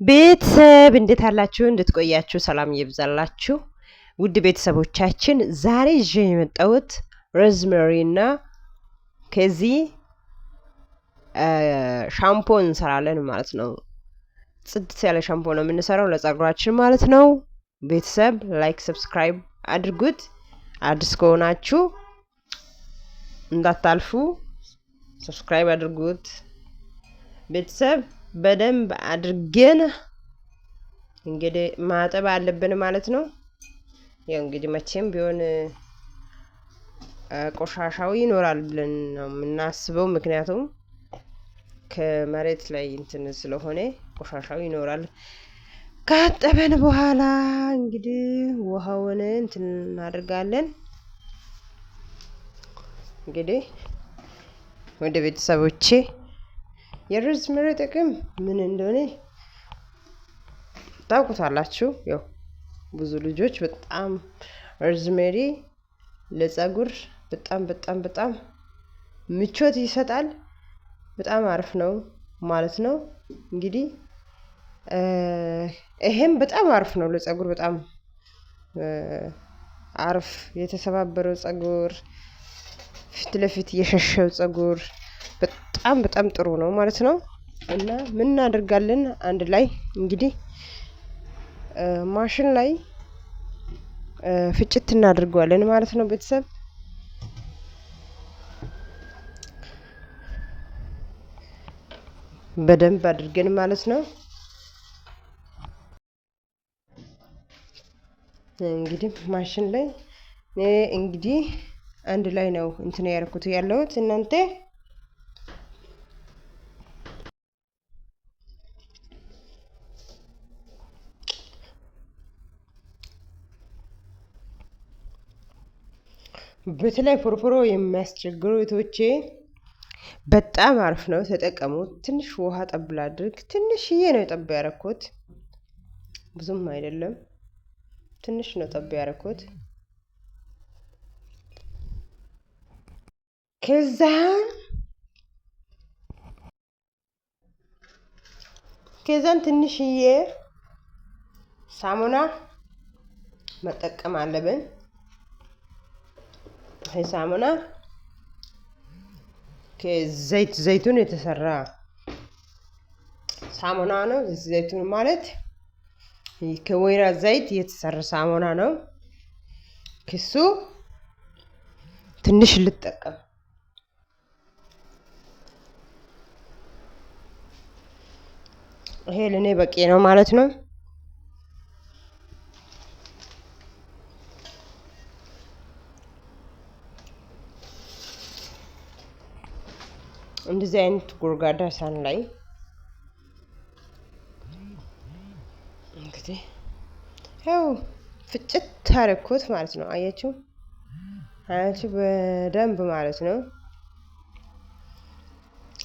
ቤተሰብ እንዴት አላችሁ? እንዴት ቆያችሁ? ሰላም ይብዛላችሁ ውድ ቤተሰቦቻችን። ዛሬ ይዤ የመጣሁት ሮዝሜሪ እና ከዚህ ሻምፖ እንሰራለን ማለት ነው። ጽድት ያለ ሻምፖ ነው የምንሰራው ለጸጉራችን ማለት ነው። ቤተሰብ ላይክ፣ ሰብስክራይብ አድርጉት። አዲስ ከሆናችሁ እንዳታልፉ ሰብስክራይብ አድርጉት። ቤተሰብ በደንብ አድርገን እንግዲህ ማጠብ አለብን ማለት ነው። ያው እንግዲህ መቼም ቢሆን ቆሻሻው ይኖራል ብለን ነው የምናስበው። ምክንያቱም ከመሬት ላይ እንትን ስለሆነ ቆሻሻው ይኖራል። ካጠበን በኋላ እንግዲህ ውሃውን እንትን እናደርጋለን። እንግዲህ ወደ ቤተሰቦቼ የሮዝሜሪ ጥቅም ምን እንደሆነ ታውቁታላችሁ። ያው ብዙ ልጆች በጣም ሮዝሜሪ ለጸጉር በጣም ምቾት ይሰጣል። በጣም አሪፍ ነው ማለት ነው። እንግዲህ ይሄም በጣም አሪፍ ነው ለጸጉር። በጣም አሪፍ የተሰባበረው ጸጉር፣ ፊት ለፊት የሸሸው ጸጉር በጣም ጥሩ ነው ማለት ነው። እና ምን እናደርጋለን አንድ ላይ እንግዲህ ማሽን ላይ ፍጭት እናደርገዋለን ማለት ነው። ቤተሰብ በደንብ አድርገን ማለት ነው። እንግዲህ ማሽን ላይ እንግዲህ አንድ ላይ ነው እንትን ያደረኩት ያለሁት እናንተ በተለይ ፎርፎሮ የሚያስቸግሩ እህቶቼ በጣም አሪፍ ነው፣ ተጠቀሙት። ትንሽ ውሃ ጠብ ላድርግ። ትንሽዬ ነው ጠብ ያደረኩት፣ ብዙም አይደለም፣ ትንሽ ነው ጠብ ያደረኩት። ከዛን ትንሽዬ ሳሙና መጠቀም አለብን። ሳሙና ከዘይቱን የተሰራ ሳሙና ነው። ዘይቱን ማለት ከወይራ ዘይት የተሰራ ሳሙና ነው። ከሱ ትንሽ ልጠቀም። ይሄ ለኔ በቂ ነው ማለት ነው። እንደዚህ አይነት ጎርጋዳ ሳህን ላይ እንግዲህ ያው ፍጭት አደረኩት ማለት ነው። አያችሁ በደንብ ማለት ነው።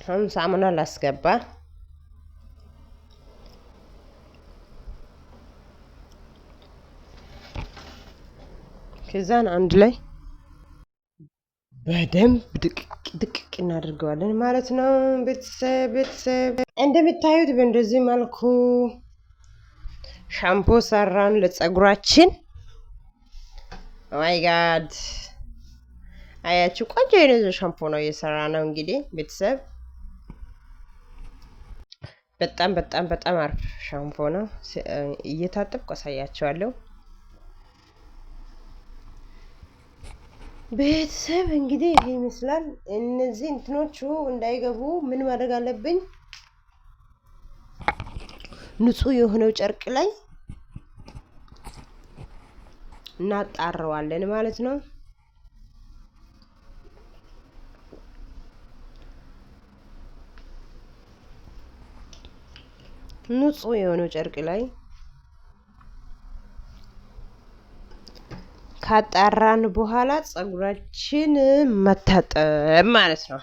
አሁን ሳሙና ላስገባ። ከዛን አንድ ላይ በደንብ ድቅቅ እናደርገዋለን ማለት ነው። ቤተሰብ እንደምታዩት በእንደዚህ መልኩ ሻምፖ ሰራን ለጸጉራችን። ኦማይ ጋድ አያችሁ፣ ቆንጆ የሆነ ሻምፖ ነው እየሰራ ነው። እንግዲህ ቤተሰብ በጣም አሪፍ ሻምፖ ነው። እየታጠብኩ አሳያቸዋለሁ። ቤተሰብ እንግዲህ ይሄ ይመስላል። እነዚህ እንትኖቹ እንዳይገቡ ምን ማድረግ አለብኝ? ንጹህ የሆነው ጨርቅ ላይ እናጣረዋለን ማለት ነው። ንጹህ የሆነው ጨርቅ ላይ ካጣራን በኋላ ጸጉራችን መታጠብ ማለት ነው።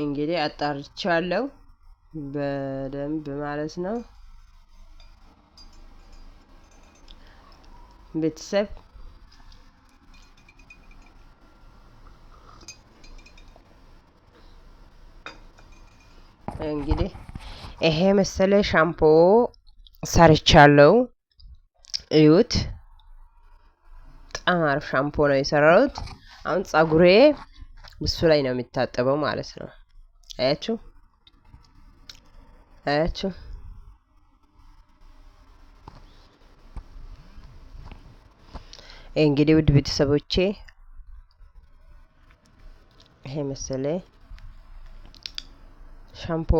እንግዲህ አጣርቻለሁ በደንብ ማለት ነው። ቤተሰብ እንግዲህ ይሄ መሰለ ሻምፖ ሰርቻለሁ። እዩት። በጣም አሪፍ ሻምፖ ነው የሰራሁት። አሁን ጸጉሬ እሱ ላይ ነው የሚታጠበው ማለት ነው። አያችሁ አያችሁ። እንግዲህ ውድ ቤተሰቦቼ ይሄ መሰለ ሻምፖ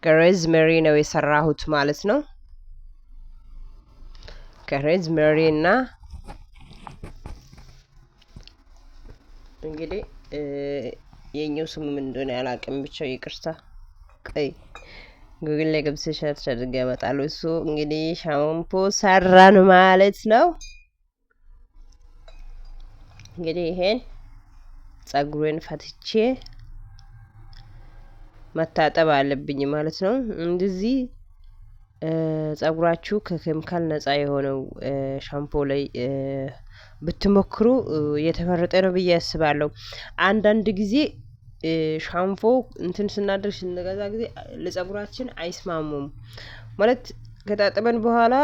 ከሮዝሜሪ ነው የሰራሁት ማለት ነው። ከሮዝሜሪ እና እንግዲህ የኛው ስሙ ምን እንደሆነ አላውቅም፣ ብቻ ይቅርታ። ቀይ ጉግል ላይ ገብተሽ ሰርች አድርጌ ያመጣለሁ። እሱ እንግዲህ ሻምፖ ሰራን ማለት ነው። እንግዲህ ይሄን ጸጉሬን ፈትቼ መታጠብ አለብኝ ማለት ነው። እንደዚህ ጸጉራችሁ ከኬሚካል ነፃ የሆነው ሻምፖ ላይ ብትሞክሩ የተመረጠ ነው ብዬ አስባለሁ። አንዳንድ ጊዜ ሻምፖ እንትን ስናደርግ ስንገዛ ጊዜ ለጸጉራችን አይስማሙም ማለት ከታጠበን በኋላ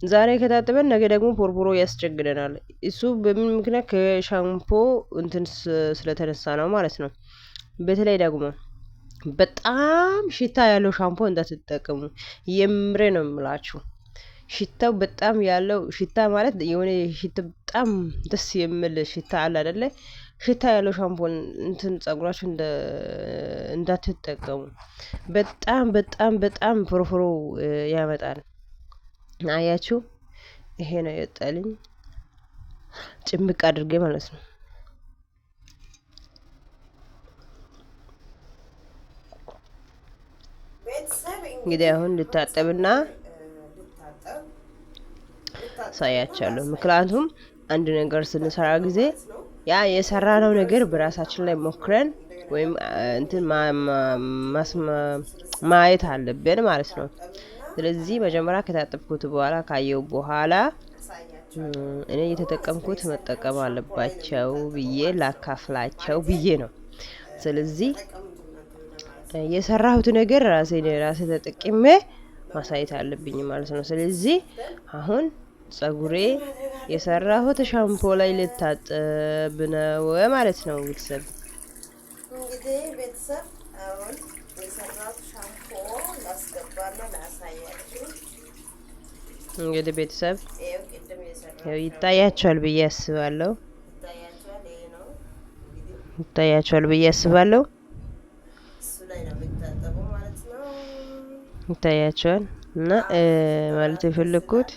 ዛሬ ከታጠበን ነገ ደግሞ ፖርፖሮ ያስቸግረናል። እሱ በምን ምክንያት ከሻምፖ እንትን ስለተነሳ ነው ማለት ነው። በተለይ ደግሞ በጣም ሽታ ያለው ሻምፖ እንዳትጠቀሙ፣ የምሬ ነው የምላችሁ። ሽታው በጣም ያለው ሽታ ማለት የሆነ ሽታ በጣም ደስ የሚል ሽታ አለ አይደለ? ሽታ ያለው ሻምፖ እንትን ጸጉራችሁ እንዳትጠቀሙ። በጣም በጣም በጣም ፎርፎሮ ያመጣል። አያችሁ፣ ይሄ ነው የወጣልኝ ጭምቅ አድርጌ ማለት ነው። እንግዲህ አሁን ልታጠብና ሳያቻለሁ። ምክንያቱም አንድ ነገር ስንሰራ ጊዜ ያ የሰራነው ነገር በራሳችን ላይ ሞክረን ወይም እንትን ማየት አለብን ማለት ነው። ስለዚህ መጀመሪያ ከታጠብኩት በኋላ ካየው በኋላ እኔ የተጠቀምኩት መጠቀም አለባቸው ብዬ ላካፍላቸው ብዬ ነው። ስለዚህ የሰራሁት ነገር ራሴ ተጠቅሜ ማሳየት አለብኝ ማለት ነው። ስለዚህ አሁን ጸጉሬ የሰራሁት ሻምፖ ላይ ልታጠብ ነው ማለት ነው። ቤተሰብ እንግዲህ ቤተሰብ አሁን የሰራሁት ሻምፖ ላስገባና ላሳያችሁ። እንግዲህ ቤተሰብ ያው ይታያቸዋል ብዬ አስባለሁ። ይታያቸዋል ብዬ አስባለሁ። እሱ ላይ ነው የሚታጠበው ማለት ነው። ይታያቸዋል እና ማለት የፈለኩት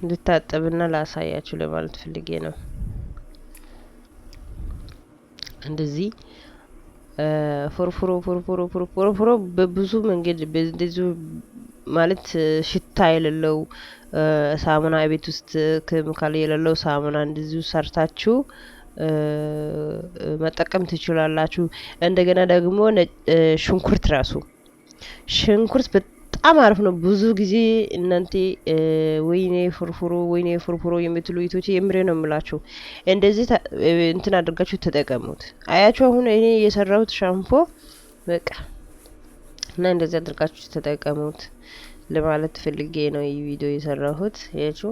ልታጠብና ላሳያችሁ ለማለት ፈልጌ ነው። እንደዚህ ፎርፎሮ በብዙ መንገድ እንደዚሁ ማለት ሽታ የሌለው ሳሙና ቤት ውስጥ ኬሚካል የሌለው ሳሙና እንደዚሁ ሰርታችሁ መጠቀም ትችላላችሁ። እንደገና ደግሞ ሽንኩርት ራሱ ሽንኩርት በጣም አሪፍ ነው። ብዙ ጊዜ እናንተ ወይኔ ፍርፍሮ የምትሉ ይቶች የምሬ ነው የምላችሁ፣ እንደዚህ እንትን አድርጋችሁ ተጠቀሙት። አያችሁ አሁን እኔ የሰራሁት ሻምፖ በቃ እና እንደዚህ አድርጋችሁ ተጠቀሙት ለማለት ፈልጌ ነው ይህ ቪዲዮ የሰራሁት። ያችሁ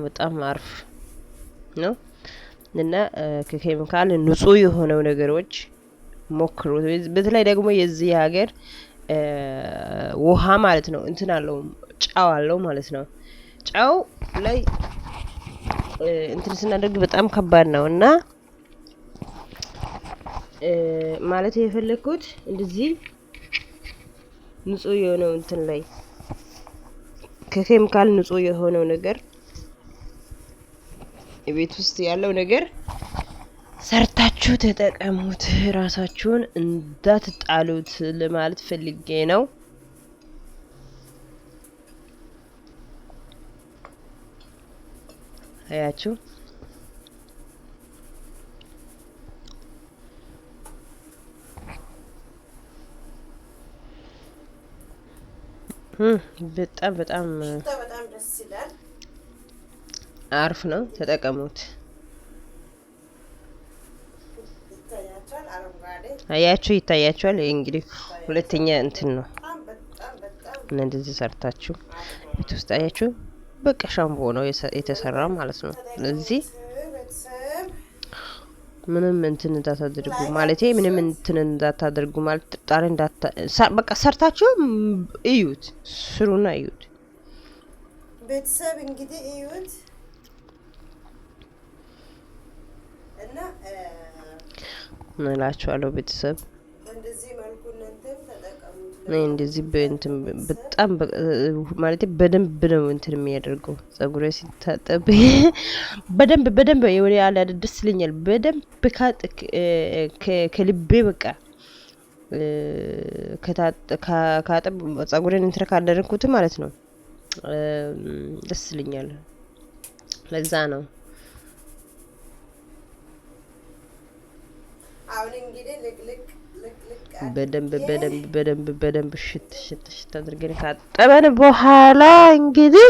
በጣም አሪፍ ነው እና ከኬሚካል ንጹህ የሆነው ነገሮች ሞክሩ። በተለይ ደግሞ የዚህ ሀገር ውሃ ማለት ነው እንትን አለው ጫው አለው ማለት ነው። ጫው ላይ እንትን ስናደርግ በጣም ከባድ ነው እና ማለት የፈለኩት እንደዚህ ንጹህ የሆነው እንትን ላይ ከኬሚካል ንጹህ የሆነው ነገር የቤት ውስጥ ያለው ነገር ሰርታችሁ ተጠቀሙት፣ ራሳችሁን እንዳትጣሉት ለማለት ፈልጌ ነው። አያችሁ በጣም ደስ ይላል። አሪፍ ነው፣ ተጠቀሙት። ይታያችኋል። አረንጓዴ አያችሁ፣ ይታያችኋል። ይሄ እንግዲህ ሁለተኛ እንትን ነው። በጣም እንደዚህ ሰርታችሁ ቤት ውስጥ አያችሁ፣ በቃ ሻምፖ ነው የተሰራ ማለት ነው። ስለዚህ ቤተሰብ ምንም እንትን እንዳታደርጉ ማለት ምንም እንትን እንዳታደርጉ ማለት ጥርጣሬ በቃ ሰርታችሁ እዩት፣ ስሩና እዩት። ቤተሰብ እንግዲህ እዩት እና ምን እላችኋለሁ ቤተሰብ በእንደዚህ መልኩ እናንተም ተጠቀሙት። እኔ እንደዚህ በእንትን በጣም ማለት በደንብ ነው እንትን የሚያደርገው ጸጉሬ ሲታጠብ በደንብ የሆነ ያለ ደስ ይለኛል። በደንብ ከልቤ በቃ ካጠብ ጸጉሬን እንትን ካደረኩት ማለት ነው ደስ ይለኛል። ለዛ ነው አሁን እንግዲህ ልቅልቅ በደንብ ሽት አድርገን ካጠበን በኋላ እንግዲህ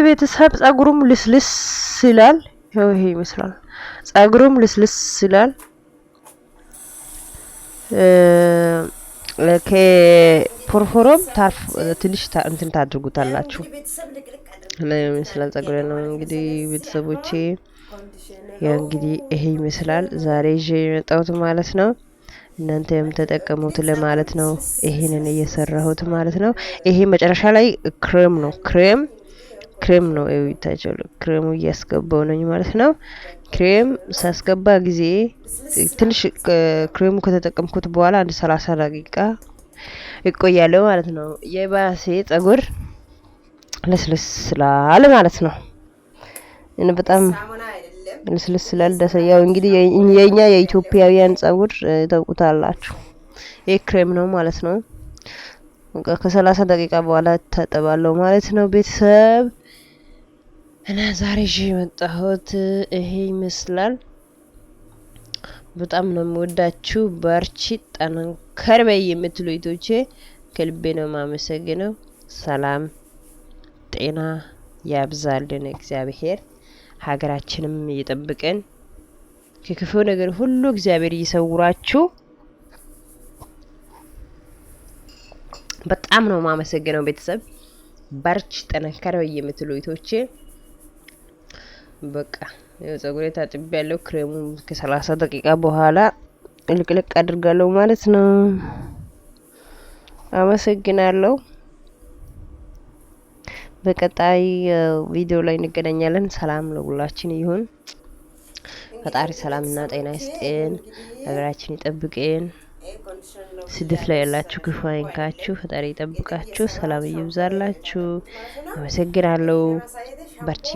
ቤተሰብ ጸጉሩም ልስልስ ይላል። ይሄ ይመስላል። ጸጉሩም ልስልስ ይላል። ከፎርፎሮም ታርፍ ትንሽ እንትን ታድርጉታላችሁ። ለምሳሌ ጸጉሬ ነው እንግዲህ ቤተሰቦቼ ያ እንግዲህ ይሄ ይመስላል ዛሬ ይዤ የመጣሁት ማለት ነው። እናንተም ተጠቀሙት ለማለት ነው ይሄንን እየሰራሁት ማለት ነው። ይሄ መጨረሻ ላይ ክሬም ነው ይታያል። ክሬሙ እያስገባው ነኝ ማለት ነው። ክሬም ሳስገባ ጊዜ ትንሽ ክሬሙ ከተጠቀምኩት በኋላ አንድ 30 ደቂቃ ይቆያል ማለት ነው። የባሴ ጸጉር ለስለስ ስላለ ማለት ነው። እና በጣም ልስልስ ስላል ያው እንግዲህ የኛ የኢትዮጵያውያን ጸጉር ታውቁታላችሁ። ይሄ ክሬም ነው ማለት ነው። ከ30 ደቂቃ በኋላ ታጠባለሁ ማለት ነው ቤተሰብ። እና ዛሬ ይዤ የመጣሁት ይሄ ይመስላል። በጣም ነው የምወዳችሁ። በርቺ፣ ጠንከር በይ የምትሉ እህቶቼ ከልቤ ነው የማመሰግነው። ሰላም ጤና ያብዛልን እግዚአብሔር። ሀገራችንም እየጠብቀን ከክፉ ነገር ሁሉ እግዚአብሔር ይሰውራችሁ። በጣም ነው ማመሰግነው ቤተሰብ። በርቺ ጠንከር በይ የምትሉ እህቶቼ በቃ ጸጉሬ ታጥቤ ያለው ክሬሙ ከ30 ደቂቃ በኋላ ልቅልቅ አድርጋለሁ ማለት ነው። አመሰግናለሁ። በቀጣይ ቪዲዮ ላይ እንገናኛለን። ሰላም ለሁላችን ይሁን። ፈጣሪ ሰላምና ጤና ይስጥን። ሀገራችን ይጠብቅን። ስደት ላይ ያላችሁ ክፉ አይንካችሁ። ፈጣሪ ይጠብቃችሁ። ሰላም ይብዛላችሁ። አመሰግናለሁ። በርቺ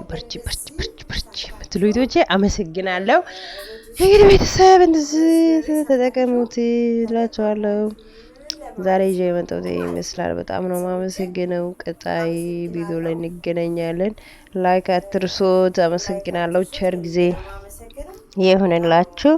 ምትሉ እህቶቼ አመሰግናለሁ። እንግዲህ ቤተሰብ እንደዚህ ተጠቀሙት እላችኋለሁ። ዛሬ ይዤ የመጣሁት ይመስላል። በጣም ነው ማመሰግነው። ቀጣይ ቪዲዮ ላይ እንገናኛለን። ላይክ አትርሱት። አመሰግናለሁ። ቸር ጊዜ ይሁንላችሁ።